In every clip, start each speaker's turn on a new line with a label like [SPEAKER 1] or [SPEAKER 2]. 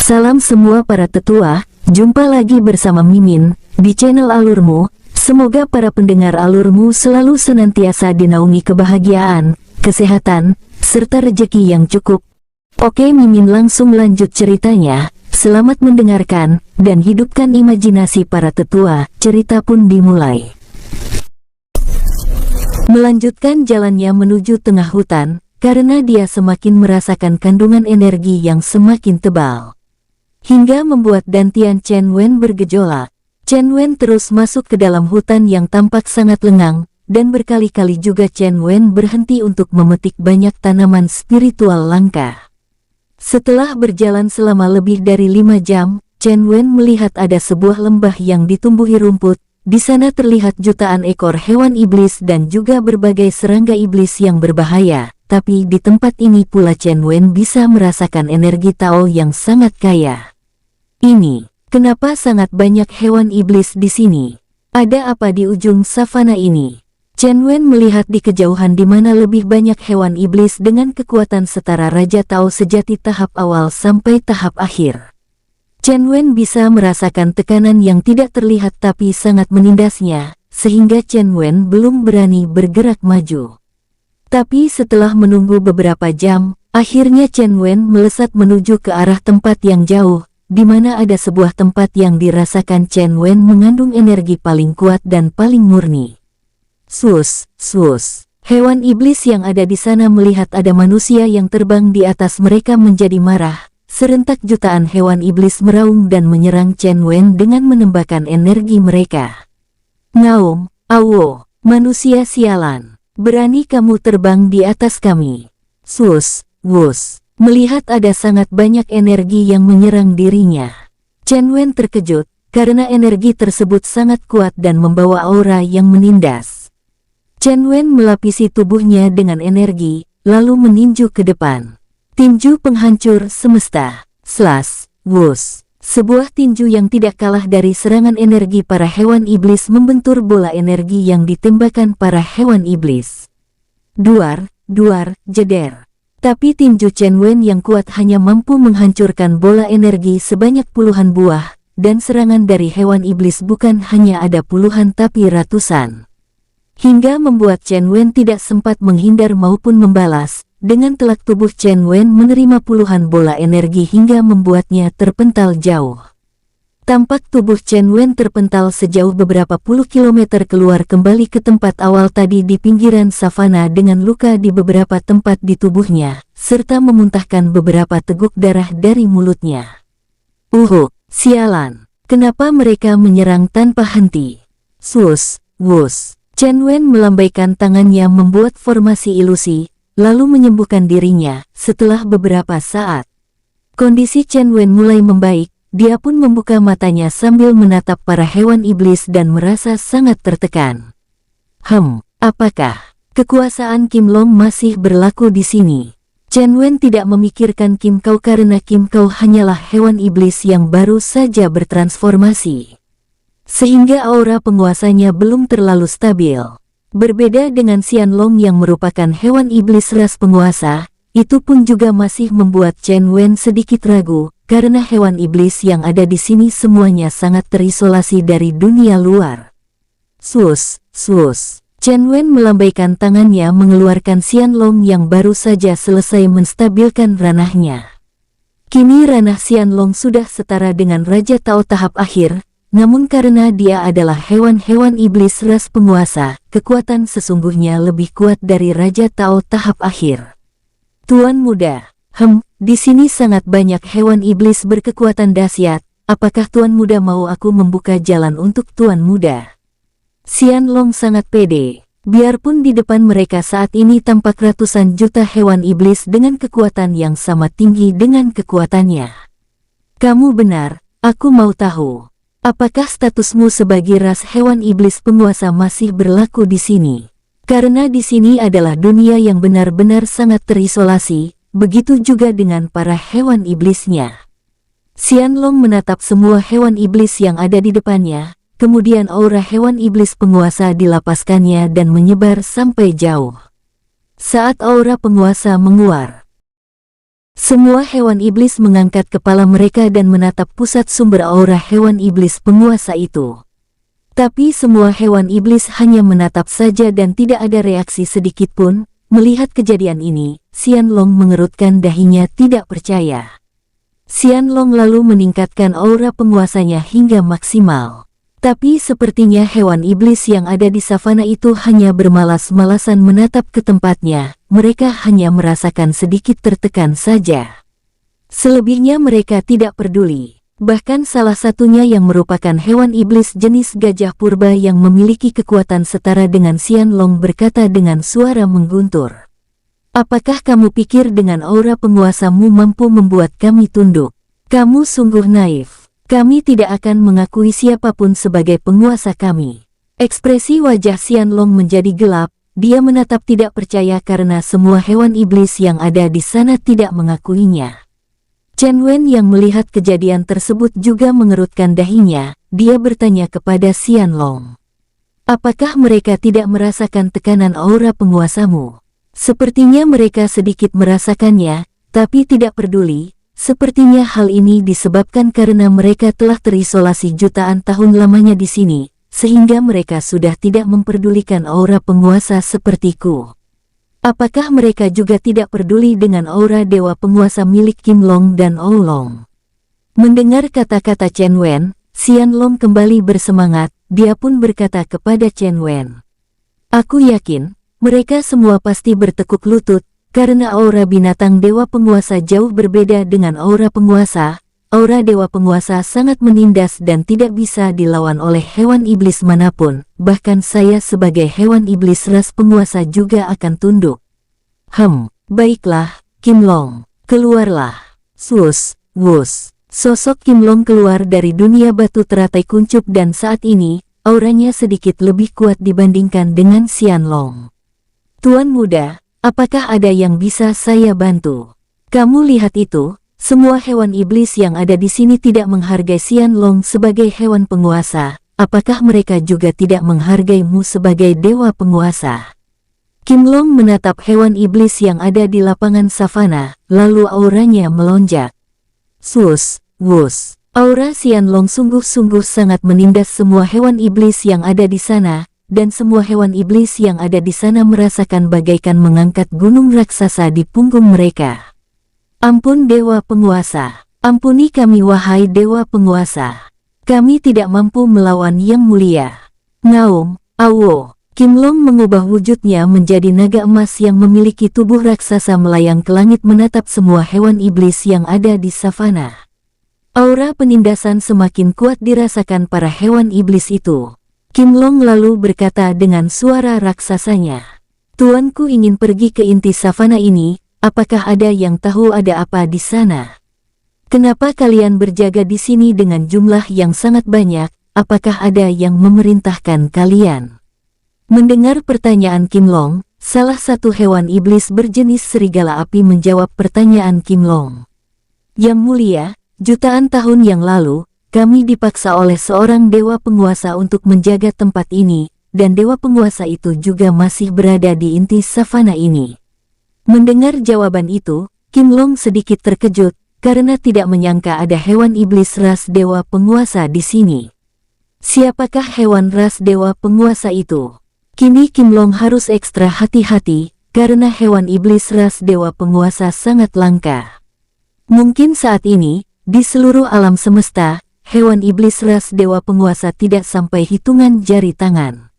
[SPEAKER 1] Salam semua para tetua, jumpa lagi bersama Mimin di channel Alurmu. Semoga para pendengar Alurmu selalu senantiasa dinaungi kebahagiaan, kesehatan, serta rezeki yang cukup. Oke, Mimin langsung lanjut ceritanya. Selamat mendengarkan dan hidupkan imajinasi para tetua. Cerita pun dimulai. Melanjutkan jalannya menuju tengah hutan, karena dia semakin merasakan kandungan energi yang semakin tebal. Hingga membuat dantian Chen Wen bergejolak. Chen Wen terus masuk ke dalam hutan yang tampak sangat lengang, dan berkali-kali juga Chen Wen berhenti untuk memetik banyak tanaman spiritual langka. Setelah berjalan selama lebih dari 5 jam, Chen Wen melihat ada sebuah lembah yang ditumbuhi rumput. Di sana terlihat jutaan ekor hewan iblis dan juga berbagai serangga iblis yang berbahaya. Tapi di tempat ini pula Chen Wen bisa merasakan energi Tao yang sangat kaya. Ini, kenapa sangat banyak hewan iblis di sini? Ada apa di ujung savana ini? Chen Wen melihat di kejauhan di mana lebih banyak hewan iblis dengan kekuatan setara Raja Tao sejati tahap awal sampai tahap akhir. Chen Wen bisa merasakan tekanan yang tidak terlihat tapi sangat menindasnya, sehingga Chen Wen belum berani bergerak maju. Tapi setelah menunggu beberapa jam, akhirnya Chen Wen melesat menuju ke arah tempat yang jauh, di mana ada sebuah tempat yang dirasakan Chen Wen mengandung energi paling kuat dan paling murni. Sus, sus. Hewan iblis yang ada di sana melihat ada manusia yang terbang di atas mereka menjadi marah. Serentak jutaan hewan iblis meraung dan menyerang Chen Wen dengan menembakkan energi mereka. Ngaum, awo, manusia sialan. Berani kamu terbang di atas kami. Sus, wus. Melihat ada sangat banyak energi yang menyerang dirinya. Chen Wen terkejut, karena energi tersebut sangat kuat dan membawa aura yang menindas. Chen Wen melapisi tubuhnya dengan energi, lalu meninju ke depan. Tinju penghancur semesta. Slash, wus. Sebuah tinju yang tidak kalah dari serangan energi para hewan iblis membentur bola energi yang ditembakkan para hewan iblis. Duar, duar, jeder. Tapi tinju Chen Wen yang kuat hanya mampu menghancurkan bola energi sebanyak puluhan buah, dan serangan dari hewan iblis bukan hanya ada puluhan tapi ratusan. Hingga membuat Chen Wen tidak sempat menghindar maupun membalas. Dengan telak tubuh Chen Wen menerima puluhan bola energi hingga membuatnya terpental jauh. Tampak tubuh Chen Wen terpental sejauh beberapa puluh kilometer keluar kembali ke tempat awal tadi di pinggiran savana dengan luka di beberapa tempat di tubuhnya, serta memuntahkan beberapa teguk darah dari mulutnya. Sialan. Kenapa mereka menyerang tanpa henti? Sus, wus. Chen Wen melambaikan tangannya membuat formasi ilusi, lalu menyembuhkan dirinya. Setelah beberapa saat, kondisi Chen Wen mulai membaik. Dia pun membuka matanya sambil menatap para hewan iblis dan merasa sangat tertekan. Apakah kekuasaan Kim Long masih berlaku di sini? Chen Wen tidak memikirkan Kim Kau karena Kim Kau hanyalah hewan iblis yang baru saja bertransformasi. Sehingga aura penguasanya belum terlalu stabil. Berbeda dengan Xian Long yang merupakan hewan iblis ras penguasa, itu pun juga masih membuat Chen Wen sedikit ragu, karena hewan iblis yang ada di sini semuanya sangat terisolasi dari dunia luar. Sus. Chen Wen melambaikan tangannya mengeluarkan Xian Long yang baru saja selesai menstabilkan ranahnya. Kini ranah Xian Long sudah setara dengan Raja Tao tahap akhir. Namun karena dia adalah hewan-hewan iblis ras penguasa, kekuatan sesungguhnya lebih kuat dari Raja Tao tahap akhir. Tuan muda, di sini sangat banyak hewan iblis berkekuatan dahsyat. Apakah Tuan muda mau aku membuka jalan untuk Tuan muda? Xian Long sangat pede. Biarpun di depan mereka saat ini tampak ratusan juta hewan iblis dengan kekuatan yang sama tinggi dengan kekuatannya. Kamu benar, aku mau tahu. Apakah statusmu sebagai ras hewan iblis penguasa masih berlaku di sini? Karena di sini adalah dunia yang benar-benar sangat terisolasi, begitu juga dengan para hewan iblisnya. Xian Long menatap semua hewan iblis yang ada di depannya, kemudian aura hewan iblis penguasa dilapaskannya dan menyebar sampai jauh. Saat aura penguasa menguar, Semua hewan iblis mengangkat kepala mereka dan menatap pusat sumber aura hewan iblis penguasa itu. Tapi semua hewan iblis hanya menatap saja dan tidak ada reaksi sedikit pun. Melihat kejadian ini, Xianlong mengerutkan dahinya tidak percaya. Xianlong lalu meningkatkan aura penguasanya hingga maksimal. Tapi sepertinya hewan iblis yang ada di savana itu hanya bermalas-malasan menatap ke tempatnya, mereka hanya merasakan sedikit tertekan saja. Selebihnya mereka tidak peduli. Bahkan salah satunya yang merupakan hewan iblis jenis gajah purba yang memiliki kekuatan setara dengan Xianlong berkata dengan suara mengguntur. Apakah kamu pikir dengan aura penguasamu mampu membuat kami tunduk? Kamu sungguh naif. Kami tidak akan mengakui siapapun sebagai penguasa kami. Ekspresi wajah Xianlong menjadi gelap, dia menatap tidak percaya karena semua hewan iblis yang ada di sana tidak mengakuinya. Chen Wen yang melihat kejadian tersebut juga mengerutkan dahinya, dia bertanya kepada Xianlong. Apakah mereka tidak merasakan tekanan aura penguasamu? Sepertinya mereka sedikit merasakannya, tapi tidak peduli. Sepertinya hal ini disebabkan karena mereka telah terisolasi jutaan tahun lamanya di sini, sehingga mereka sudah tidak memperdulikan aura penguasa sepertiku. Apakah mereka juga tidak peduli dengan aura dewa penguasa milik Kim Long dan Oolong? Mendengar kata-kata Chen Wen, Xianlong kembali bersemangat, dia pun berkata kepada Chen Wen. Aku yakin, mereka semua pasti bertekuk lutut, karena aura binatang dewa penguasa jauh berbeda dengan aura penguasa. Aura dewa penguasa sangat menindas dan tidak bisa dilawan oleh hewan iblis manapun, bahkan saya sebagai hewan iblis ras penguasa juga akan tunduk. Baiklah, Kim Long, keluarlah. Swus, wus. Sosok Kim Long keluar dari dunia batu teratai kuncup dan saat ini, auranya sedikit lebih kuat dibandingkan dengan Xianlong. Tuan muda, apakah ada yang bisa saya bantu? Kamu lihat itu, semua hewan iblis yang ada di sini tidak menghargai Xianlong sebagai hewan penguasa. Apakah mereka juga tidak menghargaimu sebagai dewa penguasa? Kim Long menatap hewan iblis yang ada di lapangan savana, lalu auranya melonjak. Sus, wus. Aura Xianlong sungguh-sungguh sangat menindas semua hewan iblis yang ada di sana. Dan semua hewan iblis yang ada di sana merasakan bagaikan mengangkat gunung raksasa di punggung mereka. Ampun dewa penguasa, ampuni kami wahai dewa penguasa. Kami tidak mampu melawan yang mulia. Ngaum, awo. Kim Long mengubah wujudnya menjadi naga emas yang memiliki tubuh raksasa melayang ke langit menatap semua hewan iblis yang ada di savana. Aura penindasan semakin kuat dirasakan para hewan iblis itu. Kim Long lalu berkata dengan suara raksasanya. Tuanku ingin pergi ke inti savana ini, apakah ada yang tahu ada apa di sana? Kenapa kalian berjaga di sini dengan jumlah yang sangat banyak, apakah ada yang memerintahkan kalian? Mendengar pertanyaan Kim Long, salah satu hewan iblis berjenis serigala api menjawab pertanyaan Kim Long. Yang mulia, jutaan tahun yang lalu, kami dipaksa oleh seorang dewa penguasa untuk menjaga tempat ini, dan dewa penguasa itu juga masih berada di inti savana ini. Mendengar jawaban itu, Kim Long sedikit terkejut, karena tidak menyangka ada hewan iblis ras dewa penguasa di sini. Siapakah hewan ras dewa penguasa itu? Kini Kim Long harus ekstra hati-hati, karena hewan iblis ras dewa penguasa sangat langka. Mungkin saat ini, di seluruh alam semesta, hewan iblis ras dewa penguasa tidak sampai hitungan jari tangan.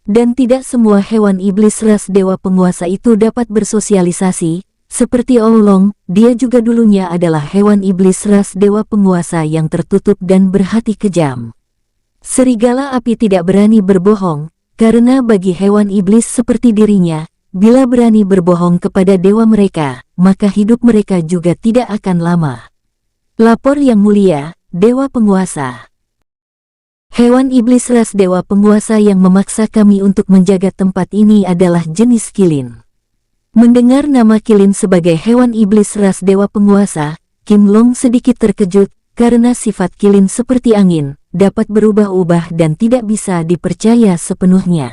[SPEAKER 1] Dan tidak semua hewan iblis ras dewa penguasa itu dapat bersosialisasi, seperti Oolong, dia juga dulunya adalah hewan iblis ras dewa penguasa yang tertutup dan berhati kejam. Serigala api tidak berani berbohong, karena bagi hewan iblis seperti dirinya, bila berani berbohong kepada dewa mereka, maka hidup mereka juga tidak akan lama. Lapor yang mulia, dewa penguasa. Hewan iblis ras dewa penguasa yang memaksa kami untuk menjaga tempat ini adalah jenis kilin. Mendengar nama kilin sebagai hewan iblis ras dewa penguasa, Kim Long sedikit terkejut, karena sifat kilin seperti angin, dapat berubah-ubah dan tidak bisa dipercaya sepenuhnya.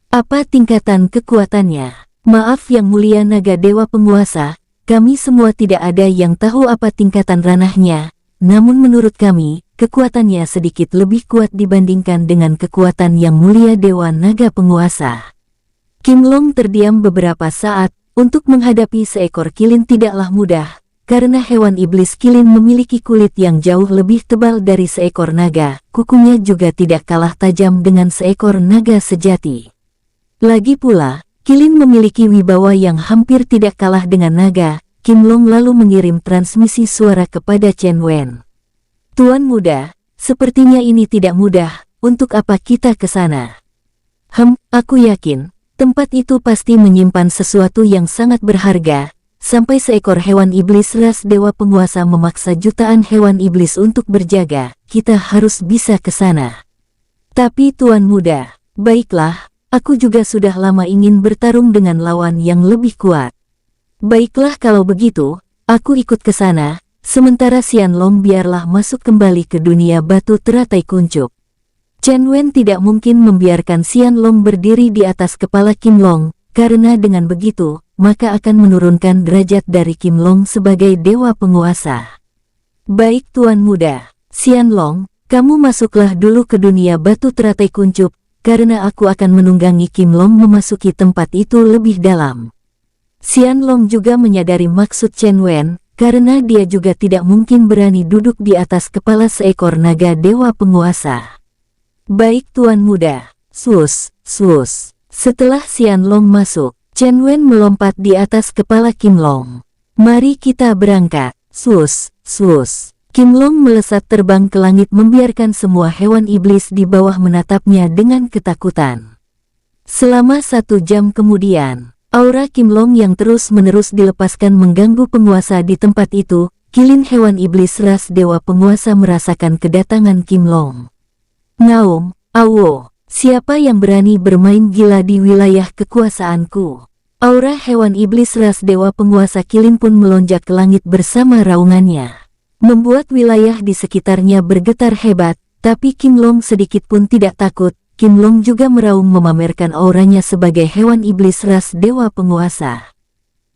[SPEAKER 1] Apa tingkatan kekuatannya? Maaf yang mulia naga dewa penguasa, kami semua tidak ada yang tahu apa tingkatan ranahnya, namun menurut kami, kekuatannya sedikit lebih kuat dibandingkan dengan kekuatan yang mulia Dewa Naga Penguasa. Kim Long terdiam beberapa saat, untuk menghadapi seekor kilin tidaklah mudah, karena hewan iblis kilin memiliki kulit yang jauh lebih tebal dari seekor naga, kukunya juga tidak kalah tajam dengan seekor naga sejati. Lagi pula, kilin memiliki wibawa yang hampir tidak kalah dengan naga. Kim Long lalu mengirim transmisi suara kepada Chen Wen. Tuan muda, sepertinya ini tidak mudah, untuk apa kita ke sana? Aku yakin, tempat itu pasti menyimpan sesuatu yang sangat berharga, sampai seekor hewan iblis ras dewa penguasa memaksa jutaan hewan iblis untuk berjaga, kita harus bisa ke sana. Tapi tuan muda, baiklah, aku juga sudah lama ingin bertarung dengan lawan yang lebih kuat. Baiklah kalau begitu, aku ikut ke sana, sementara Xian Long biarlah masuk kembali ke dunia batu teratai kuncup. Chen Wen tidak mungkin membiarkan Xian Long berdiri di atas kepala Kim Long, karena dengan begitu, maka akan menurunkan derajat dari Kim Long sebagai dewa penguasa. Baik tuan muda, Xian Long, kamu masuklah dulu ke dunia batu teratai kuncup, karena aku akan menunggangi Kim Long memasuki tempat itu lebih dalam. Xian Long juga menyadari maksud Chen Wen, karena dia juga tidak mungkin berani duduk di atas kepala seekor naga dewa penguasa. Baik tuan muda, sus. Setelah Xian Long masuk, Chen Wen melompat di atas kepala Kim Long. Mari kita berangkat, sus. Kim Long melesat terbang ke langit membiarkan semua hewan iblis di bawah menatapnya dengan ketakutan. Selama 1 jam kemudian, aura Kim Long yang terus-menerus dilepaskan mengganggu penguasa di tempat itu. Kilin hewan iblis ras dewa penguasa merasakan kedatangan Kim Long. Ngaum, awo, siapa yang berani bermain gila di wilayah kekuasaanku? Aura hewan iblis ras dewa penguasa kilin pun melonjak ke langit bersama raungannya, membuat wilayah di sekitarnya bergetar hebat, tapi Kim Long sedikit pun tidak takut. Kim Long juga meraung memamerkan auranya sebagai hewan iblis ras dewa penguasa.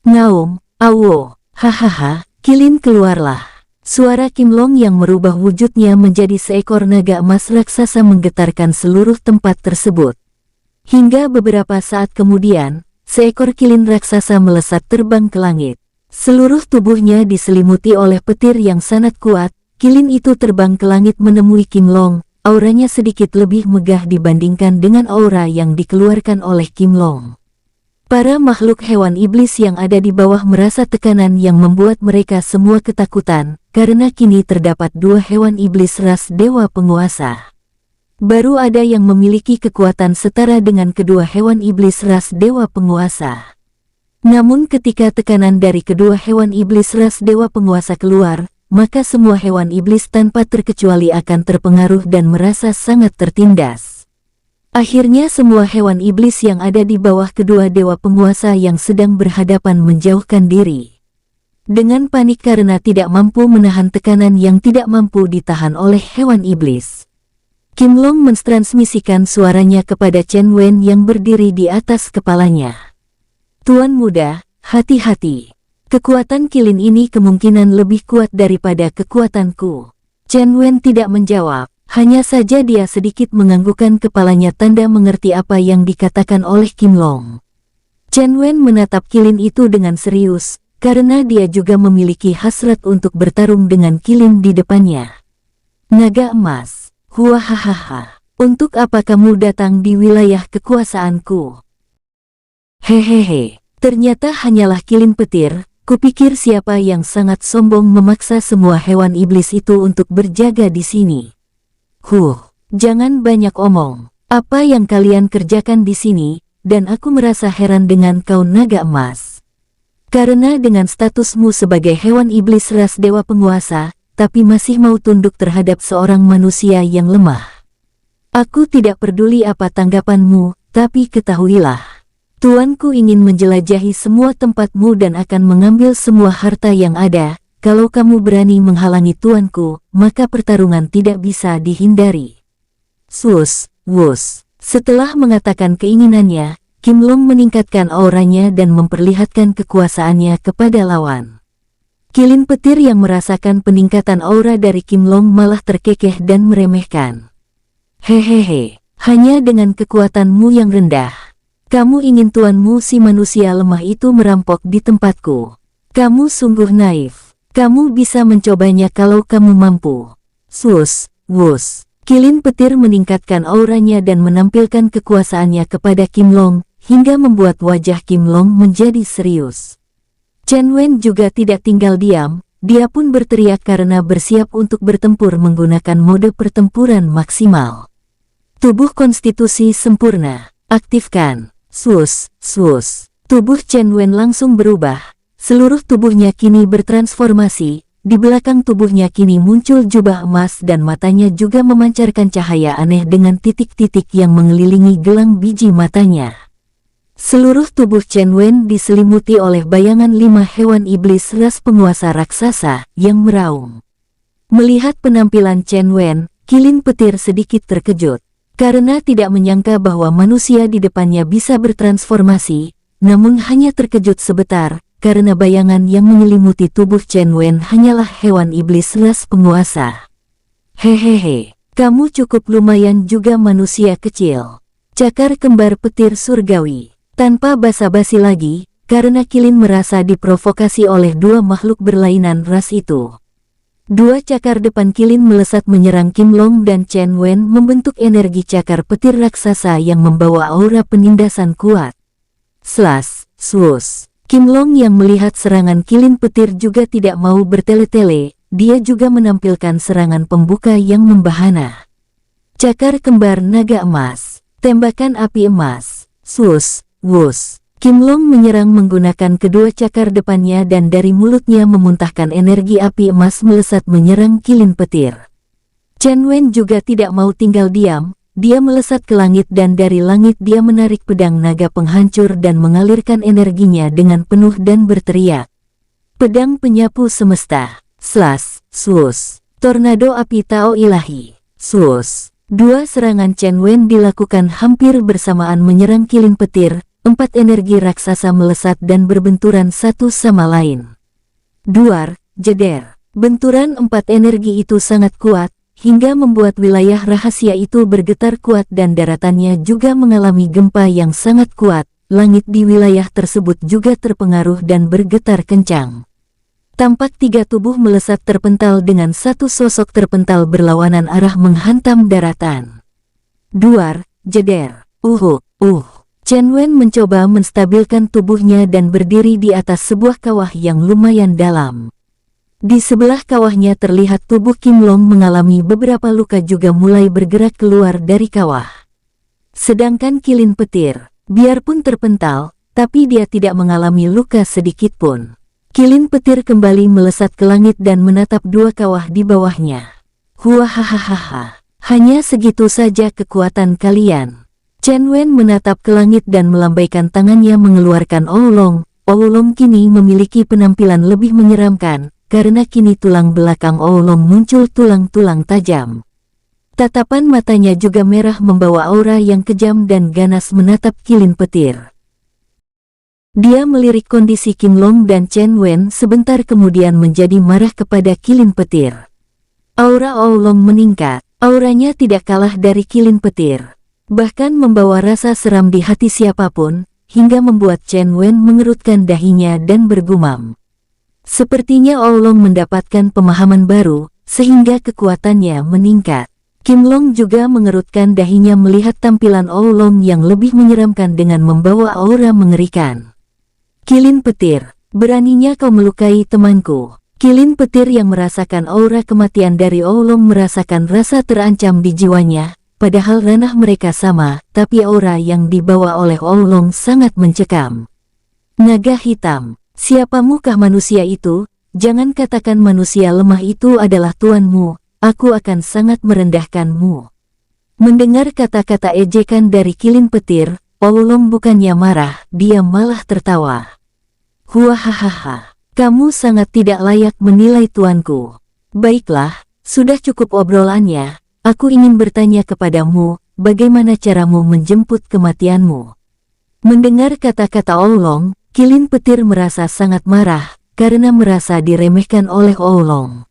[SPEAKER 1] Ngaum, awo, hahaha, kilin keluarlah. Suara Kim Long yang merubah wujudnya menjadi seekor naga emas raksasa menggetarkan seluruh tempat tersebut. Hingga beberapa saat kemudian, seekor kilin raksasa melesat terbang ke langit. Seluruh tubuhnya diselimuti oleh petir yang sangat kuat. Kilin itu terbang ke langit menemui Kim Long. Auranya sedikit lebih megah dibandingkan dengan aura yang dikeluarkan oleh Kim Long. Para makhluk hewan iblis yang ada di bawah merasa tekanan yang membuat mereka semua ketakutan, karena kini terdapat 2 hewan iblis ras dewa penguasa. Baru ada yang memiliki kekuatan setara dengan kedua hewan iblis ras dewa penguasa. Namun ketika tekanan dari kedua hewan iblis ras dewa penguasa keluar, maka semua hewan iblis tanpa terkecuali akan terpengaruh dan merasa sangat tertindas. Akhirnya semua hewan iblis yang ada di bawah kedua dewa penguasa yang sedang berhadapan menjauhkan diri. Dengan panik karena tidak mampu menahan tekanan yang tidak mampu ditahan oleh hewan iblis. Kim Long mentransmisikan suaranya kepada Chen Wen yang berdiri di atas kepalanya. Tuan muda, hati-hati. Kekuatan kilin ini kemungkinan lebih kuat daripada kekuatanku. Chen Wen tidak menjawab. Hanya saja dia sedikit menganggukkan kepalanya tanda mengerti apa yang dikatakan oleh Kim Long. Chen Wen menatap kilin itu dengan serius, karena dia juga memiliki hasrat untuk bertarung dengan kilin di depannya. Naga emas, huahahaha, untuk apa kamu datang di wilayah kekuasaanku? Hehehe, ternyata hanyalah kilin petir. Kupikir siapa yang sangat sombong memaksa semua hewan iblis itu untuk berjaga di sini. Jangan banyak omong. Apa yang kalian kerjakan di sini, dan aku merasa heran dengan kau naga emas. Karena dengan statusmu sebagai hewan iblis ras dewa penguasa, tapi masih mau tunduk terhadap seorang manusia yang lemah. Aku tidak peduli apa tanggapanmu, tapi ketahuilah. Tuanku ingin menjelajahi semua tempatmu dan akan mengambil semua harta yang ada. Kalau kamu berani menghalangi tuanku, maka pertarungan tidak bisa dihindari. Setelah mengatakan keinginannya, Kim Long meningkatkan auranya dan memperlihatkan kekuasaannya kepada lawan. Kilin petir yang merasakan peningkatan aura dari Kim Long malah terkekeh dan meremehkan. Hehehe, hanya dengan kekuatanmu yang rendah. Kamu ingin tuanmu si manusia lemah itu merampok di tempatku. Kamu sungguh naif. Kamu bisa mencobanya kalau kamu mampu. Swus, wus. Kilin petir meningkatkan auranya dan menampilkan kekuasaannya kepada Kim Long, hingga membuat wajah Kim Long menjadi serius. Chen Wen juga tidak tinggal diam, dia pun berteriak karena bersiap untuk bertempur menggunakan mode pertempuran maksimal. Tubuh konstitusi sempurna, aktifkan. Swus, swus. Tubuh Chen Wen langsung berubah, seluruh tubuhnya kini bertransformasi. Di belakang tubuhnya kini muncul jubah emas dan matanya juga memancarkan cahaya aneh dengan titik-titik yang mengelilingi gelang biji matanya. Seluruh tubuh Chen Wen diselimuti oleh bayangan 5 hewan iblis ras penguasa raksasa yang meraung. Melihat penampilan Chen Wen, Kilin petir sedikit terkejut, karena tidak menyangka bahwa manusia di depannya bisa bertransformasi, namun hanya terkejut sebentar, karena bayangan yang menyelimuti tubuh Chen Wen hanyalah hewan iblis ras penguasa. Hehehe, kamu cukup lumayan juga manusia kecil. Cakar kembar petir surgawi. Tanpa basa-basi lagi, karena Kilin merasa diprovokasi oleh dua makhluk berlainan ras itu. Dua cakar depan Kilin melesat menyerang Kim Long dan Chen Wen membentuk energi cakar petir raksasa yang membawa aura penindasan kuat. Slash, swoosh. Kim Long yang melihat serangan Kilin petir juga tidak mau bertele-tele, dia juga menampilkan serangan pembuka yang membahana. Cakar kembar naga emas, tembakan api emas, swoosh, wus. Kim Long menyerang menggunakan kedua cakar depannya dan dari mulutnya memuntahkan energi api emas melesat menyerang Kilin petir. Chen Wen juga tidak mau tinggal diam. Dia melesat ke langit dan dari langit dia menarik pedang naga penghancur dan mengalirkan energinya dengan penuh dan berteriak. Pedang penyapu semesta, slash, swoosh. Tornado api Tao ilahi, swoosh. Dua serangan Chen Wen dilakukan hampir bersamaan menyerang Kilin petir, 4 energi raksasa melesat dan berbenturan satu sama lain. Duar, jeder. Benturan 4 energi itu sangat kuat, hingga membuat wilayah rahasia itu bergetar kuat dan daratannya juga mengalami gempa yang sangat kuat. Langit di wilayah tersebut juga terpengaruh dan bergetar kencang. Tampak 3 tubuh melesat terpental dengan satu sosok terpental berlawanan arah menghantam daratan. Duar, jeder, Chen Wen mencoba menstabilkan tubuhnya dan berdiri di atas sebuah kawah yang lumayan dalam. Di sebelah kawahnya terlihat tubuh Kim Long mengalami beberapa luka juga mulai bergerak keluar dari kawah. Sedangkan Kilin petir, biarpun terpental, tapi dia tidak mengalami luka sedikit pun. Kilin petir kembali melesat ke langit dan menatap 2 kawah di bawahnya. Huahahaha, hanya segitu saja kekuatan kalian. Chen Wen menatap ke langit dan melambaikan tangannya mengeluarkan Oolong. Oolong kini memiliki penampilan lebih menyeramkan, karena kini tulang belakang Oolong muncul tulang-tulang tajam. Tatapan matanya juga merah membawa aura yang kejam dan ganas menatap Kilin petir. Dia melirik kondisi Kim Long dan Chen Wen sebentar kemudian menjadi marah kepada Kilin petir. Aura Oolong meningkat, auranya tidak kalah dari Kilin petir. Bahkan membawa rasa seram di hati siapapun, hingga membuat Chen Wen mengerutkan dahinya dan bergumam. Sepertinya Oolong mendapatkan pemahaman baru, sehingga kekuatannya meningkat. Kim Long juga mengerutkan dahinya melihat tampilan Oolong yang lebih menyeramkan dengan membawa aura mengerikan. Kilin petir, beraninya kau melukai temanku. Kilin petir yang merasakan aura kematian dari Oolong merasakan rasa terancam di jiwanya, padahal ranah mereka sama, tapi aura yang dibawa oleh Oolong sangat mencekam. Naga hitam. Siapa mukah manusia itu? Jangan katakan manusia lemah itu adalah tuanmu, aku akan sangat merendahkanmu. Mendengar kata-kata ejekan dari Kilin petir, Oolong bukannya marah, dia malah tertawa. Huahahaha, kamu sangat tidak layak menilai tuanku. Baiklah, sudah cukup obrolannya, aku ingin bertanya kepadamu, bagaimana caramu menjemput kematianmu? Mendengar kata-kata Oolong, Kilin Petir merasa sangat marah, karena merasa diremehkan oleh Oolong.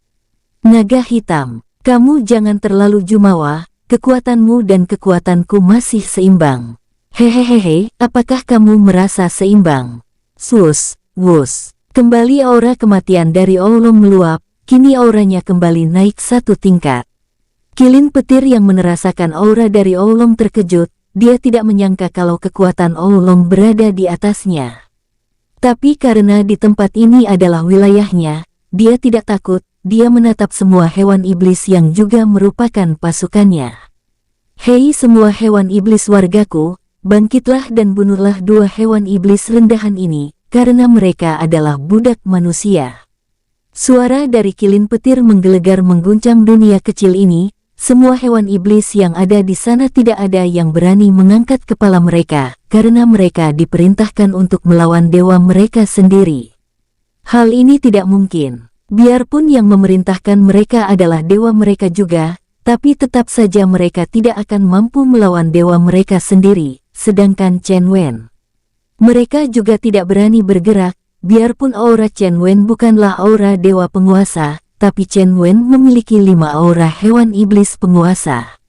[SPEAKER 1] Naga hitam, kamu jangan terlalu jumawa, kekuatanmu dan kekuatanku masih seimbang. Hehehehe, apakah kamu merasa seimbang? Sus, wus. Kembali aura kematian dari Oolong meluap, kini auranya kembali naik satu tingkat. Kilin Petir yang merasakan aura dari Oolong terkejut, dia tidak menyangka kalau kekuatan Oolong berada di atasnya. Tapi karena di tempat ini adalah wilayahnya, dia tidak takut, dia menatap semua hewan iblis yang juga merupakan pasukannya. Hei semua hewan iblis wargaku, bangkitlah dan bunuhlah dua hewan iblis rendahan ini, karena mereka adalah budak manusia. Suara dari Kilin Petir menggelegar mengguncang dunia kecil ini, semua hewan iblis yang ada di sana tidak ada yang berani mengangkat kepala mereka, karena mereka diperintahkan untuk melawan dewa mereka sendiri. Hal ini tidak mungkin, biarpun yang memerintahkan mereka adalah dewa mereka juga, tapi tetap saja mereka tidak akan mampu melawan dewa mereka sendiri, sedangkan Chen Wen. Mereka juga tidak berani bergerak, biarpun aura Chen Wen bukanlah aura dewa penguasa, tapi Chen Wen memiliki 5 aura hewan iblis penguasa.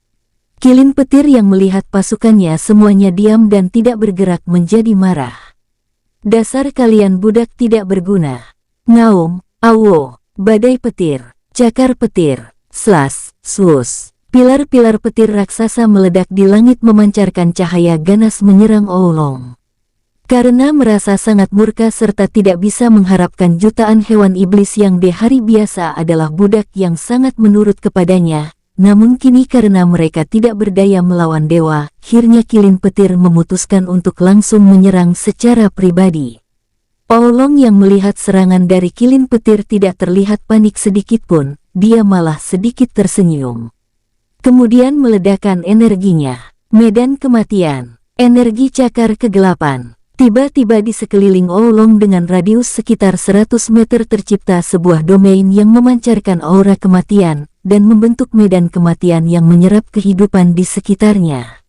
[SPEAKER 1] Kilin Petir yang melihat pasukannya semuanya diam dan tidak bergerak menjadi marah. Dasar kalian budak tidak berguna. Ngaum, awo, badai petir, cakar petir, slas, swus. Pilar-pilar petir raksasa meledak di langit memancarkan cahaya ganas menyerang Oolong. Karena merasa sangat murka serta tidak bisa mengharapkan jutaan hewan iblis yang di hari biasa adalah budak yang sangat menurut kepadanya, namun kini karena mereka tidak berdaya melawan dewa, akhirnya Kilin Petir memutuskan untuk langsung menyerang secara pribadi. Oolong yang melihat serangan dari Kilin Petir tidak terlihat panik sedikitpun, dia malah sedikit tersenyum. Kemudian meledakkan energinya. Medan kematian, energi cakar kegelapan. Tiba-tiba di sekeliling Oolong dengan radius sekitar 100 meter tercipta sebuah domain yang memancarkan aura kematian, dan membentuk medan kematian yang menyerap kehidupan di sekitarnya.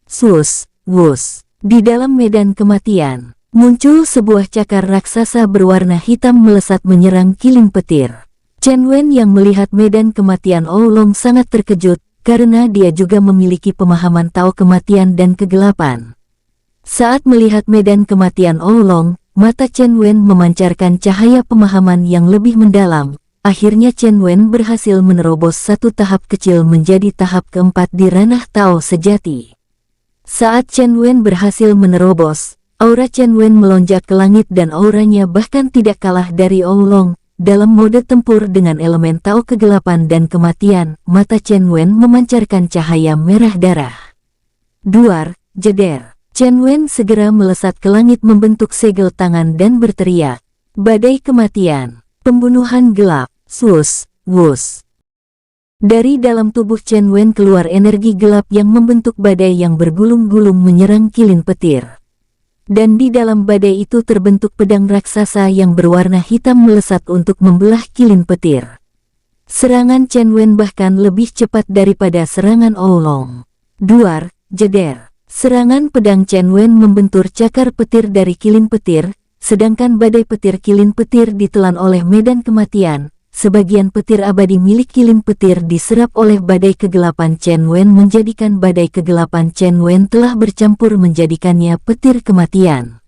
[SPEAKER 1] Sus, wus. Di dalam medan kematian, muncul sebuah cakar raksasa berwarna hitam melesat menyerang Kilin Petir. Chen Wen yang melihat medan kematian Oolong sangat terkejut, karena dia juga memiliki pemahaman tahu kematian dan kegelapan. Saat melihat medan kematian Oolong, mata Chen Wen memancarkan cahaya pemahaman yang lebih mendalam. Akhirnya Chen Wen berhasil menerobos satu tahap kecil menjadi tahap keempat di ranah Tao sejati. Saat Chen Wen berhasil menerobos, aura Chen Wen melonjak ke langit dan auranya bahkan tidak kalah dari Oolong. Dalam mode tempur dengan elemen Tao kegelapan dan kematian, mata Chen Wen memancarkan cahaya merah darah. Duar, jeder. Chen Wen segera melesat ke langit membentuk segel tangan dan berteriak, badai kematian, pembunuhan gelap, sus, wus. Dari dalam tubuh Chen Wen keluar energi gelap yang membentuk badai yang bergulung-gulung menyerang Kilin Petir. Dan di dalam badai itu terbentuk pedang raksasa yang berwarna hitam melesat untuk membelah Kilin Petir. Serangan Chen Wen bahkan lebih cepat daripada serangan Oolong. Duar, jeder. Serangan pedang Chen Wen membentur cakar petir dari Kilin Petir, sedangkan badai petir Kilin Petir ditelan oleh medan kematian. Sebagian petir abadi milik Kilin Petir diserap oleh badai kegelapan Chen Wen menjadikan badai kegelapan Chen Wen telah bercampur menjadikannya petir kematian.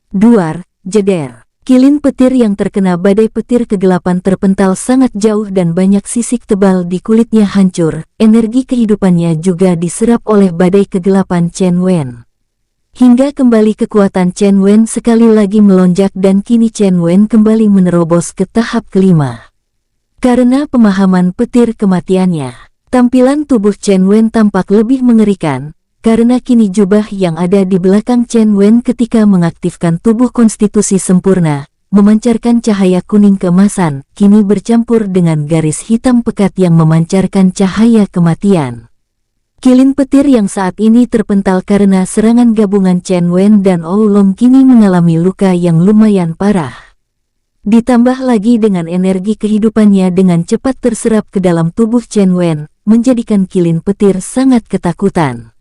[SPEAKER 1] Duar, jeder. Kilin Petir yang terkena badai petir kegelapan terpental sangat jauh dan banyak sisik tebal di kulitnya hancur, energi kehidupannya juga diserap oleh badai kegelapan Chen Wen. Hingga kembali kekuatan Chen Wen sekali lagi melonjak dan kini Chen Wen kembali menerobos ke tahap kelima. Karena pemahaman petir kematiannya, tampilan tubuh Chen Wen tampak lebih mengerikan, karena kini jubah yang ada di belakang Chen Wen ketika mengaktifkan tubuh konstitusi sempurna, memancarkan cahaya kuning keemasan, kini bercampur dengan garis hitam pekat yang memancarkan cahaya kematian. Kilin Petir yang saat ini terpental karena serangan gabungan Chen Wen dan Oolong kini mengalami luka yang lumayan parah. Ditambah lagi dengan energi kehidupannya dengan cepat terserap ke dalam tubuh Chen Wen, menjadikan Kilin Petir sangat ketakutan.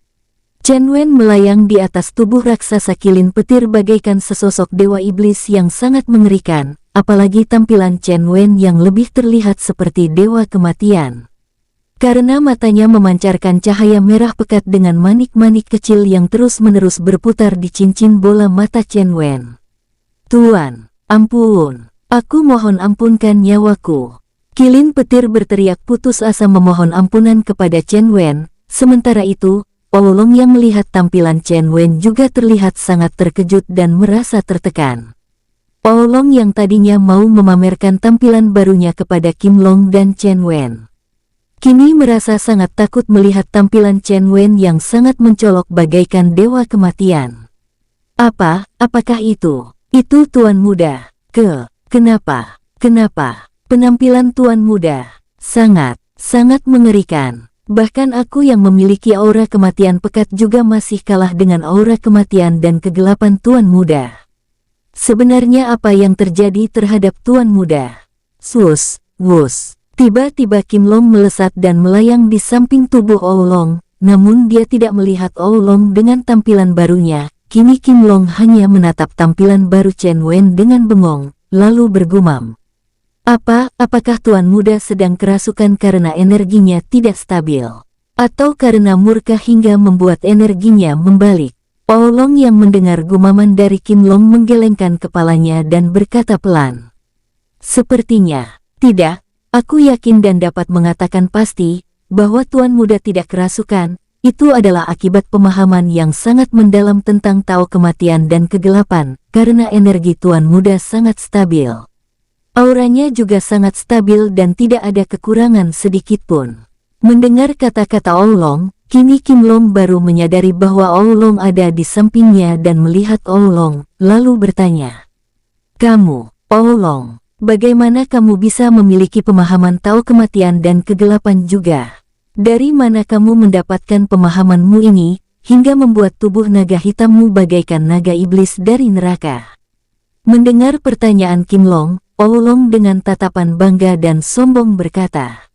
[SPEAKER 1] Chen Wen melayang di atas tubuh raksasa kilin petir bagaikan sesosok dewa iblis yang sangat mengerikan, apalagi tampilan Chen Wen yang lebih terlihat seperti dewa kematian. Karena matanya memancarkan cahaya merah pekat dengan manik-manik kecil yang terus-menerus berputar di cincin bola mata Chen Wen. "Tuan, ampun, aku mohon ampunkan nyawaku." Kilin petir berteriak putus asa memohon ampunan kepada Chen Wen. Sementara itu, Oolong yang melihat tampilan Chen Wen juga terlihat sangat terkejut dan merasa tertekan. Oolong yang tadinya mau memamerkan tampilan barunya kepada Kim Long dan Chen Wen, kini merasa sangat takut melihat tampilan Chen Wen yang sangat mencolok bagaikan dewa kematian. Apakah itu? Itu Tuan Muda. Kenapa? Penampilan Tuan Muda sangat mengerikan. Bahkan aku yang memiliki aura kematian pekat juga masih kalah dengan aura kematian dan kegelapan Tuan Muda. Sebenarnya apa yang terjadi terhadap Tuan Muda? Wush. Tiba-tiba Kim Long melesat dan melayang di samping tubuh Oolong, namun dia tidak melihat Oolong dengan tampilan barunya. Kini Kim Long hanya menatap tampilan baru Chen Wen dengan bengong, lalu bergumam. Apakah Tuan Muda sedang kerasukan karena energinya tidak stabil? Atau karena murka hingga membuat energinya membalik? Oolong yang mendengar gumaman dari Kim Long menggelengkan kepalanya dan berkata pelan. "Sepertinya, tidak. Aku yakin dan dapat mengatakan pasti, bahwa Tuan Muda tidak kerasukan. Itu adalah akibat pemahaman yang sangat mendalam tentang Tao kematian dan kegelapan, karena energi Tuan Muda sangat stabil. Auranya juga sangat stabil dan tidak ada kekurangan sedikitpun." Mendengar kata-kata Oolong, kini Kim Long baru menyadari bahwa Oolong ada di sampingnya dan melihat Oolong, lalu bertanya. "Kamu, Oolong, bagaimana kamu bisa memiliki pemahaman Tao kematian dan kegelapan juga? Dari mana kamu mendapatkan pemahamanmu ini, hingga membuat tubuh naga hitammu bagaikan naga iblis dari neraka?" Mendengar pertanyaan Kim Long, Oolong dengan tatapan bangga dan sombong berkata,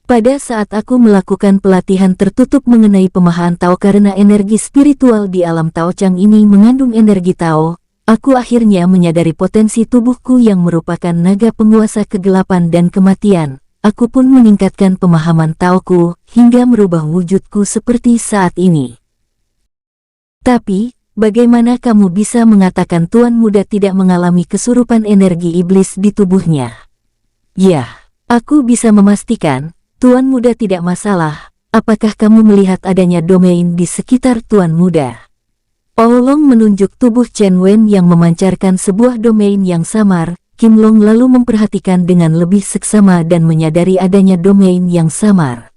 [SPEAKER 1] "Pada saat aku melakukan pelatihan tertutup mengenai pemahaman Tao karena energi spiritual di alam Tao Chang ini mengandung energi Tao, aku akhirnya menyadari potensi tubuhku yang merupakan naga penguasa kegelapan dan kematian. Aku pun meningkatkan pemahaman Taoku hingga merubah wujudku seperti saat ini. Tapi, bagaimana kamu bisa mengatakan Tuan Muda tidak mengalami kesurupan energi iblis di tubuhnya?" "Ya, aku bisa memastikan, Tuan Muda tidak masalah. Apakah kamu melihat adanya domain di sekitar Tuan Muda?" Oolong menunjuk tubuh Chen Wen yang memancarkan sebuah domain yang samar. Kim Long lalu memperhatikan dengan lebih seksama dan menyadari adanya domain yang samar.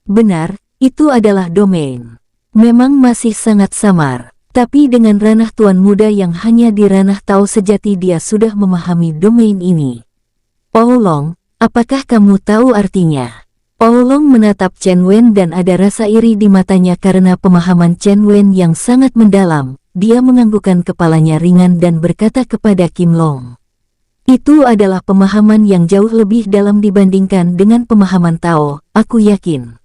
[SPEAKER 1] Benar, itu adalah domain. Memang masih sangat samar. Tapi dengan ranah Tuan Muda yang hanya di ranah Tao sejati dia sudah memahami domain ini. "Oolong, apakah kamu tahu artinya?" Oolong menatap Chen Wen dan ada rasa iri di matanya karena pemahaman Chen Wen yang sangat mendalam. Dia menganggukkan kepalanya ringan dan berkata kepada Kim Long. "Itu adalah pemahaman yang jauh lebih dalam dibandingkan dengan pemahaman Tao. Aku yakin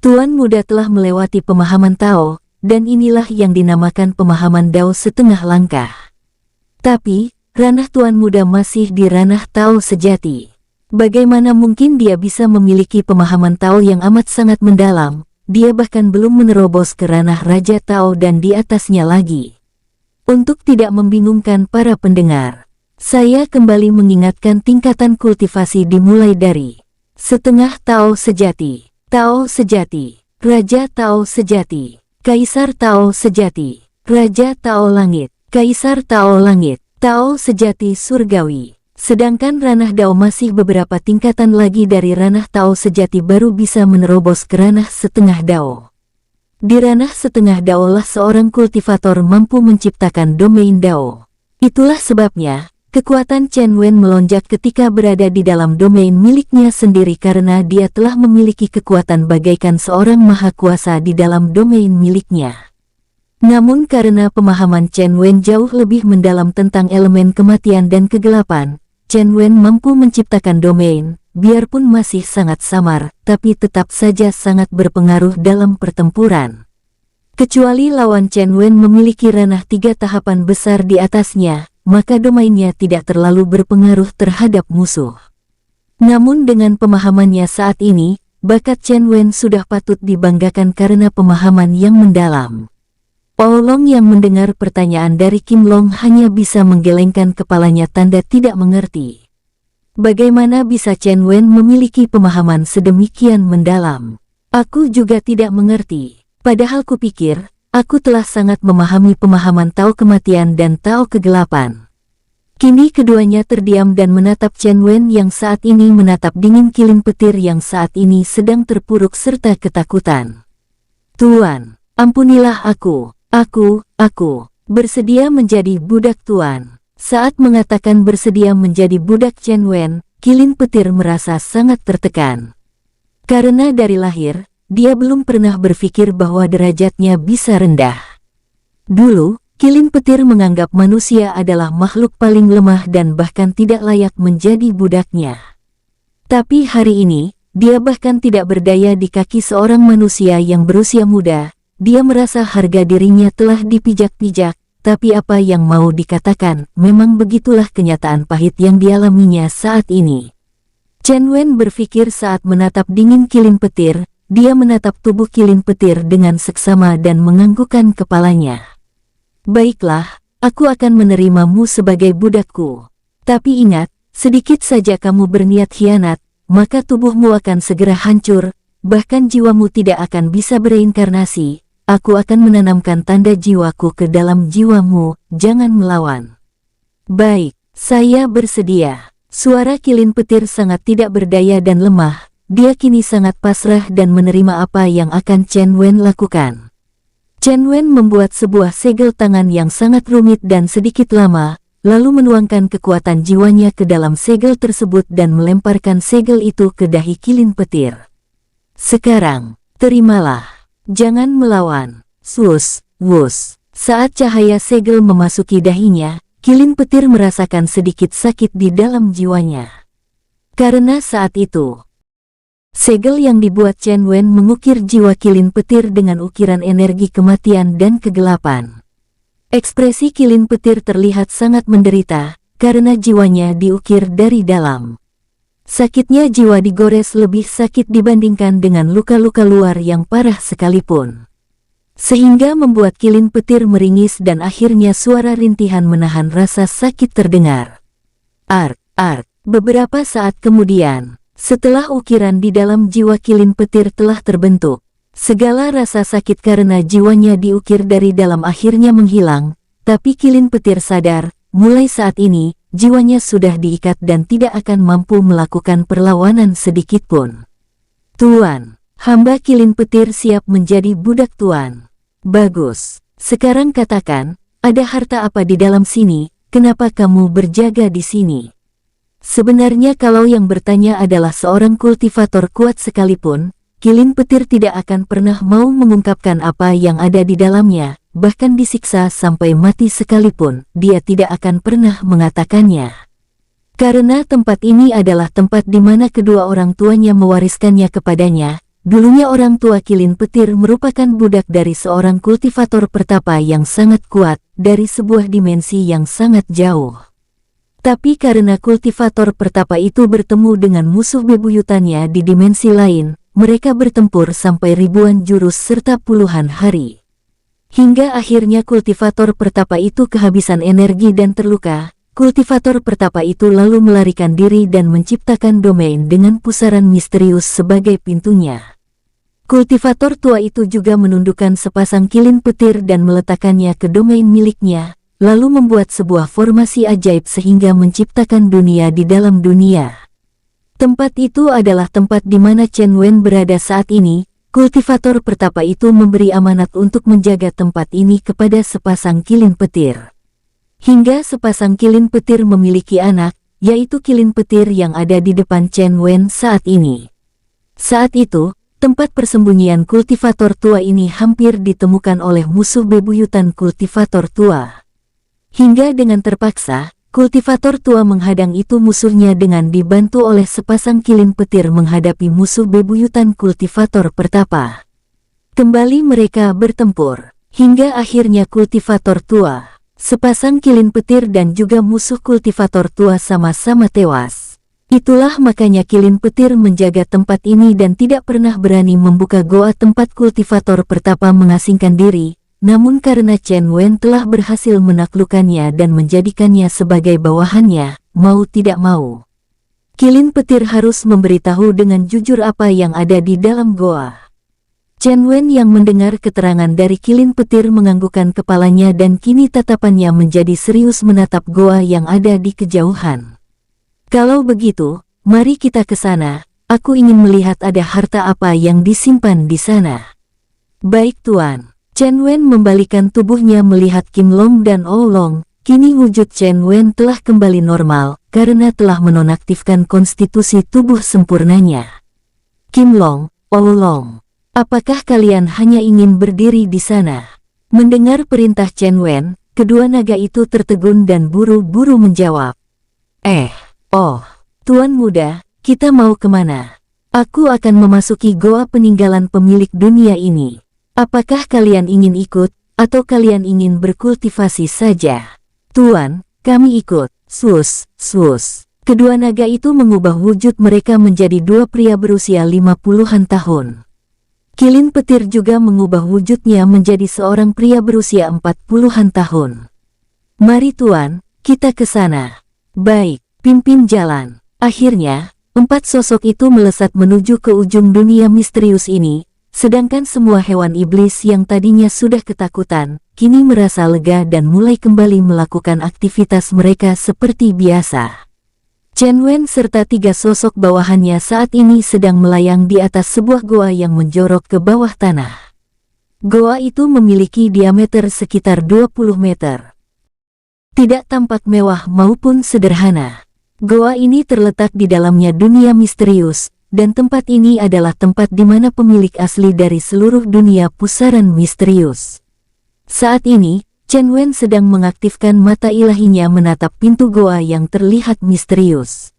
[SPEAKER 1] Tuan Muda telah melewati pemahaman Tao. Dan inilah yang dinamakan pemahaman Dao setengah langkah. Tapi, ranah Tuan Muda masih di ranah Tao sejati. Bagaimana mungkin dia bisa memiliki pemahaman Tao yang amat sangat mendalam? Dia bahkan belum menerobos ke ranah Raja Tao dan di atasnya lagi." Untuk tidak membingungkan para pendengar, saya kembali mengingatkan tingkatan kultivasi dimulai dari setengah Tao sejati, Raja Tao sejati, Kaisar Tao sejati, Raja Tao langit, Kaisar Tao langit, Tao sejati surgawi. Sedangkan ranah Dao masih beberapa tingkatan lagi dari ranah Tao sejati baru bisa menerobos ke ranah setengah Dao. Di ranah setengah Dao lah seorang kultivator mampu menciptakan domain Dao. Itulah sebabnya, kekuatan Chen Wen melonjak ketika berada di dalam domain miliknya sendiri karena dia telah memiliki kekuatan bagaikan seorang maha kuasa di dalam domain miliknya. Namun karena pemahaman Chen Wen jauh lebih mendalam tentang elemen kematian dan kegelapan, Chen Wen mampu menciptakan domain, biarpun masih sangat samar, tapi tetap saja sangat berpengaruh dalam pertempuran. Kecuali lawan Chen Wen memiliki ranah 3 tahapan besar di atasnya, maka domainnya tidak terlalu berpengaruh terhadap musuh. Namun dengan pemahamannya saat ini, bakat Chen Wen sudah patut dibanggakan karena pemahaman yang mendalam. Paolong yang mendengar pertanyaan dari Kim Long hanya bisa menggelengkan kepalanya tanda tidak mengerti. Bagaimana bisa Chen Wen memiliki pemahaman sedemikian mendalam? Aku juga tidak mengerti. Padahal kupikir, aku telah sangat memahami pemahaman Tao kematian dan Tao kegelapan. Kini keduanya terdiam dan menatap Chen Wen yang saat ini menatap dingin kilin petir yang saat ini sedang terpuruk serta ketakutan. Tuan, ampunilah aku. Aku bersedia menjadi budak Tuan. Saat mengatakan bersedia menjadi budak Chen Wen, kilin petir merasa sangat tertekan. Karena dari lahir, dia belum pernah berpikir bahwa derajatnya bisa rendah. Dulu, kilin petir menganggap manusia adalah makhluk paling lemah dan bahkan tidak layak menjadi budaknya. Tapi hari ini, dia bahkan tidak berdaya di kaki seorang manusia yang berusia muda. Dia merasa harga dirinya telah dipijak-pijak, tapi apa yang mau dikatakan, memang begitulah kenyataan pahit yang dialaminya saat ini. Chen Wen berpikir saat menatap dingin kilin petir, dia menatap tubuh kilin petir dengan seksama dan menganggukkan kepalanya. Baiklah, aku akan menerimamu sebagai budakku. Tapi ingat, sedikit saja kamu berniat khianat, maka tubuhmu akan segera hancur, bahkan jiwamu tidak akan bisa bereinkarnasi. Aku akan menanamkan tanda jiwaku ke dalam jiwamu, jangan melawan. Baik, saya bersedia. Suara kilin petir sangat tidak berdaya dan lemah, dia kini sangat pasrah dan menerima apa yang akan Chen Wen lakukan. Chen Wen membuat sebuah segel tangan yang sangat rumit dan sedikit lama, lalu menuangkan kekuatan jiwanya ke dalam segel tersebut dan melemparkan segel itu ke dahi kilin petir. Sekarang, terimalah. Jangan melawan. Swus, wus. Saat cahaya segel memasuki dahinya, kilin petir merasakan sedikit sakit di dalam jiwanya. Karena saat itu, segel yang dibuat Chen Wen mengukir jiwa kilin petir dengan ukiran energi kematian dan kegelapan. Ekspresi kilin petir terlihat sangat menderita, karena jiwanya diukir dari dalam. Sakitnya jiwa digores lebih sakit dibandingkan dengan luka-luka luar yang parah sekalipun. Sehingga membuat kilin petir meringis dan akhirnya suara rintihan menahan rasa sakit terdengar. Ark. Beberapa saat kemudian, setelah ukiran di dalam jiwa kilin petir telah terbentuk, segala rasa sakit karena jiwanya diukir dari dalam akhirnya menghilang, tapi kilin petir sadar, mulai saat ini, jiwanya sudah diikat dan tidak akan mampu melakukan perlawanan sedikitpun. Tuan, hamba kilin petir siap menjadi budak Tuan. Bagus. Sekarang katakan, ada harta apa di dalam sini, kenapa kamu berjaga di sini? Sebenarnya kalau yang bertanya adalah seorang kultivator kuat sekalipun, kilin petir tidak akan pernah mau mengungkapkan apa yang ada di dalamnya. Bahkan disiksa sampai mati sekalipun, dia tidak akan pernah mengatakannya. Karena tempat ini adalah tempat di mana kedua orang tuanya mewariskannya kepadanya. Dulunya orang tua kilin petir merupakan budak dari seorang kultivator pertapa yang sangat kuat, dari sebuah dimensi yang sangat jauh. Tapi karena kultivator pertapa itu bertemu dengan musuh bebuyutannya di dimensi lain, mereka bertempur sampai ribuan jurus serta puluhan hari. Hingga akhirnya kultivator pertapa itu kehabisan energi dan terluka. Kultivator pertapa itu lalu melarikan diri dan menciptakan domain dengan pusaran misterius sebagai pintunya. Kultivator tua itu juga menundukkan sepasang kilin petir dan meletakkannya ke domain miliknya, lalu membuat sebuah formasi ajaib sehingga menciptakan dunia di dalam dunia. Tempat itu adalah tempat di mana Chen Wen berada saat ini. Kultivator pertapa itu memberi amanat untuk menjaga tempat ini kepada sepasang kilin petir. Hingga sepasang kilin petir memiliki anak, yaitu kilin petir yang ada di depan Chen Wen saat ini. Saat itu, tempat persembunyian kultivator tua ini hampir ditemukan oleh musuh bebuyutan kultivator tua. Hingga dengan terpaksa, kultivator tua menghadang itu musuhnya dengan dibantu oleh sepasang kilin petir menghadapi musuh bebuyutan kultivator pertapa. Kembali mereka bertempur, hingga akhirnya kultivator tua, sepasang kilin petir dan juga musuh kultivator tua sama-sama tewas. Itulah makanya kilin petir menjaga tempat ini dan tidak pernah berani membuka goa tempat kultivator pertapa mengasingkan diri, namun karena Chen Wen telah berhasil menaklukkannya dan menjadikannya sebagai bawahannya, mau tidak mau, kilin petir harus memberitahu dengan jujur apa yang ada di dalam goa. Chen Wen yang mendengar keterangan dari kilin petir menganggukkan kepalanya dan kini tatapannya menjadi serius menatap goa yang ada di kejauhan. Kalau begitu, mari kita ke sana, aku ingin melihat ada harta apa yang disimpan di sana. Baik Tuan. Chen Wen membalikan tubuhnya melihat Kim Long dan Oh Long, kini wujud Chen Wen telah kembali normal, karena telah menonaktifkan konstitusi tubuh sempurnanya. Kim Long, Oh Long, apakah kalian hanya ingin berdiri di sana? Mendengar perintah Chen Wen, kedua naga itu tertegun dan buru-buru menjawab. Oh, Tuan Muda, kita mau kemana? Aku akan memasuki goa peninggalan pemilik dunia ini. Apakah kalian ingin ikut, atau kalian ingin berkultivasi saja? Tuan, kami ikut. Sus. Kedua naga itu mengubah wujud mereka menjadi dua pria berusia 50-an tahun. Kilin petir juga mengubah wujudnya menjadi seorang pria berusia 40-an tahun. Mari Tuan, kita ke sana. Baik. Pimpin jalan. Akhirnya, 4 sosok itu melesat menuju ke ujung dunia misterius ini, sedangkan semua hewan iblis yang tadinya sudah ketakutan, kini merasa lega dan mulai kembali melakukan aktivitas mereka seperti biasa. Chen Wen serta 3 sosok bawahannya saat ini sedang melayang di atas sebuah goa yang menjorok ke bawah tanah. Goa itu memiliki diameter sekitar 20 meter. Tidak tampak mewah maupun sederhana. Goa ini terletak di dalamnya dunia misterius, dan tempat ini adalah tempat di mana pemilik asli dari seluruh dunia pusaran misterius. Saat ini, Chen Wen sedang mengaktifkan mata ilahinya menatap pintu goa yang terlihat misterius.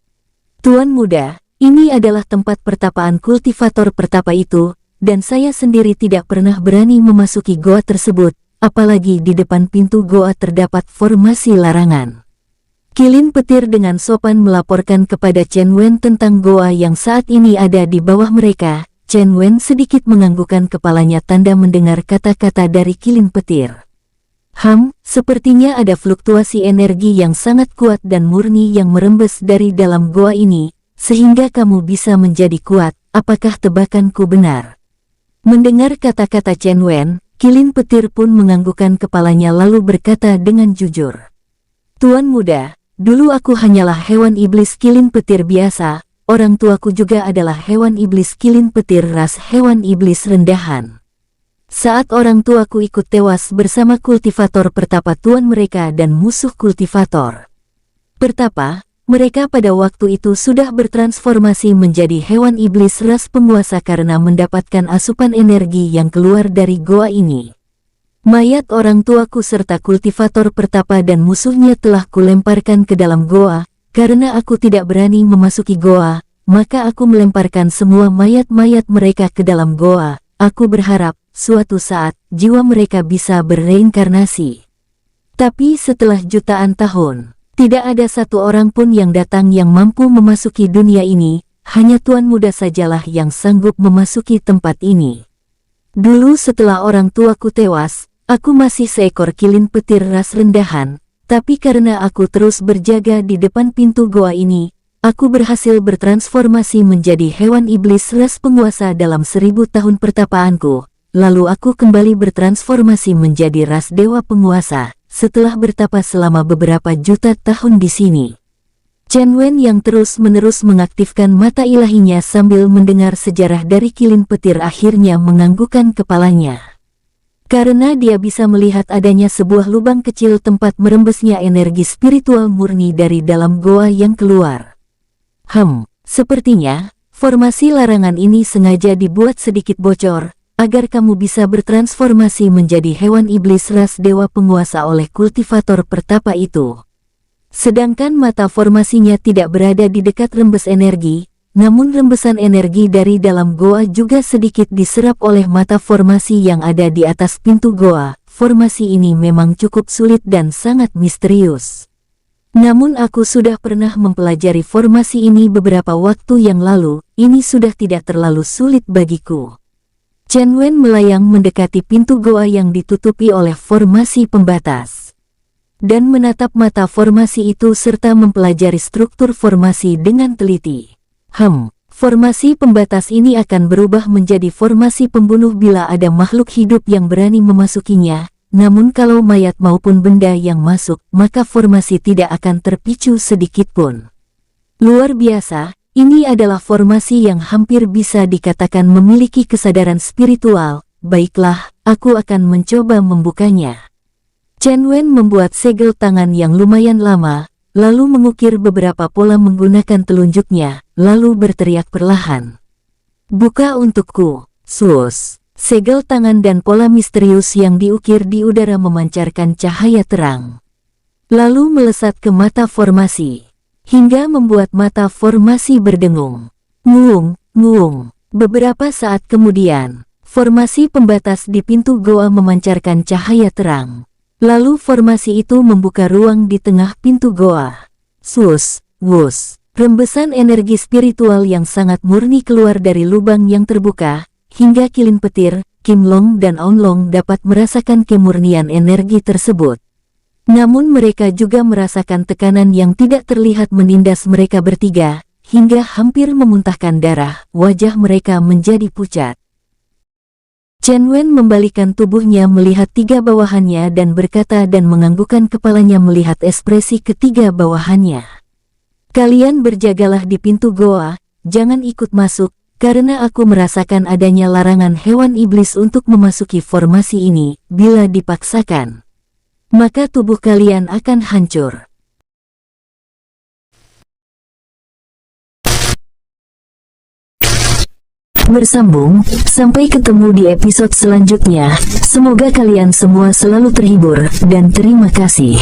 [SPEAKER 1] Tuan Muda, ini adalah tempat pertapaan kultivator pertapa itu, dan saya sendiri tidak pernah berani memasuki goa tersebut, apalagi di depan pintu goa terdapat formasi larangan. Kilin petir dengan sopan melaporkan kepada Chen Wen tentang goa yang saat ini ada di bawah mereka. Chen Wen sedikit menganggukkan kepalanya tanda mendengar kata-kata dari kilin petir. Sepertinya ada fluktuasi energi yang sangat kuat dan murni yang merembes dari dalam goa ini, sehingga kamu bisa menjadi kuat. Apakah tebakanku benar? Mendengar kata-kata Chen Wen, kilin petir pun menganggukkan kepalanya lalu berkata dengan jujur. Tuan Muda, dulu aku hanyalah hewan iblis kilin petir biasa, orang tuaku juga adalah hewan iblis kilin petir ras hewan iblis rendahan. Saat orang tuaku ikut tewas bersama kultivator pertapa tuan mereka dan musuh kultivator pertapa, mereka pada waktu itu sudah bertransformasi menjadi hewan iblis ras penguasa karena mendapatkan asupan energi yang keluar dari goa ini. Mayat orang tuaku serta kultivator pertapa dan musuhnya telah kulemparkan ke dalam goa, karena aku tidak berani memasuki goa, maka aku melemparkan semua mayat-mayat mereka ke dalam goa. Aku berharap, suatu saat, jiwa mereka bisa berreinkarnasi. Tapi setelah jutaan tahun, tidak ada satu orang pun yang datang yang mampu memasuki dunia ini, hanya Tuan Muda sajalah yang sanggup memasuki tempat ini. Dulu setelah orang tuaku tewas, aku masih seekor kilin petir ras rendahan, tapi karena aku terus berjaga di depan pintu goa ini, aku berhasil bertransformasi menjadi hewan iblis ras penguasa dalam 1000 tahun pertapaanku, lalu aku kembali bertransformasi menjadi ras dewa penguasa, setelah bertapa selama beberapa juta tahun di sini. Chen Wen yang terus-menerus mengaktifkan mata ilahinya sambil mendengar sejarah dari kilin petir akhirnya menganggukkan kepalanya. Karena dia bisa melihat adanya sebuah lubang kecil tempat merembesnya energi spiritual murni dari dalam goa yang keluar. Sepertinya, formasi larangan ini sengaja dibuat sedikit bocor, agar kamu bisa bertransformasi menjadi hewan iblis ras dewa penguasa oleh kultivator pertapa itu. Sedangkan mata formasinya tidak berada di dekat rembes energi, namun rembesan energi dari dalam goa juga sedikit diserap oleh mata formasi yang ada di atas pintu goa. Formasi ini memang cukup sulit dan sangat misterius. Namun aku sudah pernah mempelajari formasi ini beberapa waktu yang lalu, ini sudah tidak terlalu sulit bagiku. Chen Wen melayang mendekati pintu goa yang ditutupi oleh formasi pembatas, dan menatap mata formasi itu serta mempelajari struktur formasi dengan teliti. Formasi pembatas ini akan berubah menjadi formasi pembunuh bila ada makhluk hidup yang berani memasukinya, namun kalau mayat maupun benda yang masuk, maka formasi tidak akan terpicu sedikitpun. Luar biasa, ini adalah formasi yang hampir bisa dikatakan memiliki kesadaran spiritual. Baiklah, aku akan mencoba membukanya. Chen Wen membuat segel tangan yang lumayan lama, lalu mengukir beberapa pola menggunakan telunjuknya, lalu berteriak perlahan. "Buka untukku!" Sus! Segel tangan dan pola misterius yang diukir di udara memancarkan cahaya terang, lalu melesat ke mata formasi, hingga membuat mata formasi berdengung. Nguung, nguung. Beberapa saat kemudian, formasi pembatas di pintu goa memancarkan cahaya terang. Lalu formasi itu membuka ruang di tengah pintu goa. Sus, wus. Rembesan energi spiritual yang sangat murni keluar dari lubang yang terbuka, hingga kilin petir, Kim Long dan On Long dapat merasakan kemurnian energi tersebut. Namun mereka juga merasakan tekanan yang tidak terlihat menindas mereka bertiga, hingga hampir memuntahkan darah, wajah mereka menjadi pucat. Chen Wen membalikkan tubuhnya melihat tiga bawahannya dan berkata dan menganggukkan kepalanya melihat ekspresi ketiga bawahannya. "Kalian berjagalah di pintu goa, jangan ikut masuk, karena aku merasakan adanya larangan hewan iblis untuk memasuki formasi ini. Bila dipaksakan, maka tubuh kalian akan hancur." Bersambung, sampai ketemu di episode selanjutnya. Semoga kalian semua selalu terhibur, dan terima kasih.